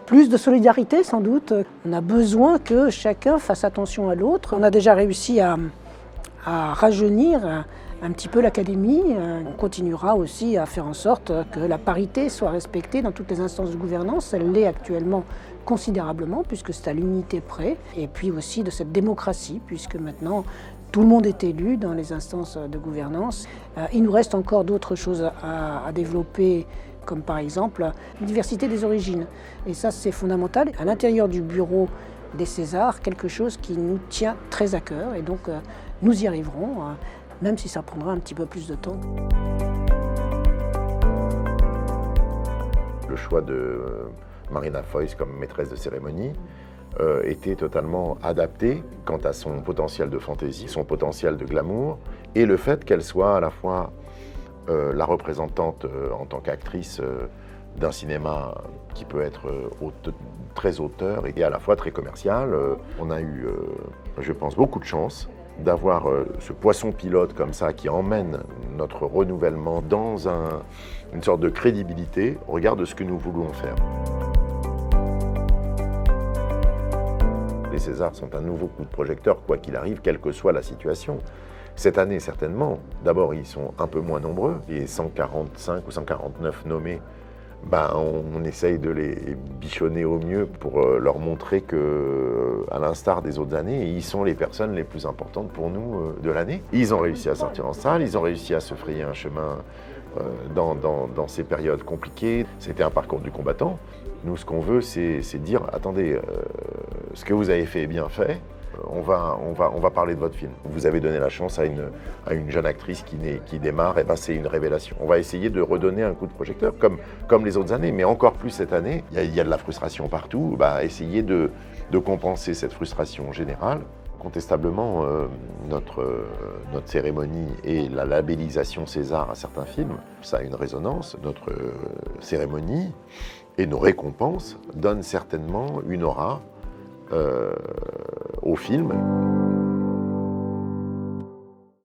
Plus de solidarité sans doute. On a besoin que chacun fasse attention à l'autre. On a déjà réussi à rajeunir un petit peu l'académie. On continuera aussi à faire en sorte que la parité soit respectée dans toutes les instances de gouvernance. Elle l'est actuellement considérablement puisque c'est à l'unité près. Et puis aussi de cette démocratie puisque maintenant tout le monde est élu dans les instances de gouvernance. Il nous reste encore d'autres choses à développer, comme par exemple la diversité des origines. Et ça, c'est fondamental. À l'intérieur du bureau des Césars, quelque chose qui nous tient très à cœur. Et donc, nous y arriverons, même si ça prendra un petit peu plus de temps. Le choix de Marina Foïs comme maîtresse de cérémonie était totalement adapté quant à son potentiel de fantaisie, son potentiel de glamour, et le fait qu'elle soit à la fois la représentante en tant qu'actrice d'un cinéma qui peut être très auteur et à la fois très commercial. On a eu, je pense, beaucoup de chance d'avoir ce poisson pilote comme ça qui emmène notre renouvellement dans une sorte de crédibilité au regard de ce que nous voulons faire. Les Césars sont un nouveau coup de projecteur, quoi qu'il arrive, quelle que soit la situation. Cette année, certainement, d'abord, ils sont un peu moins nombreux. Les 145 ou 149 nommés, on essaye de les bichonner au mieux pour leur montrer que, à l'instar des autres années, ils sont les personnes les plus importantes pour nous de l'année. Ils ont réussi à sortir en salle, ils ont réussi à se frayer un chemin dans ces périodes compliquées. C'était un parcours du combattant. Nous, ce qu'on veut, c'est dire, attendez, ce que vous avez fait est bien fait. On va parler de votre film. Vous avez donné la chance à une jeune actrice qui démarre, et c'est une révélation. On va essayer de redonner un coup de projecteur, comme les autres années, mais encore plus cette année. Il y a de la frustration partout. Essayer de compenser cette frustration générale. Incontestablement, notre cérémonie et la labellisation César à certains films, ça a une résonance. Notre cérémonie et nos récompenses donnent certainement une aura au film.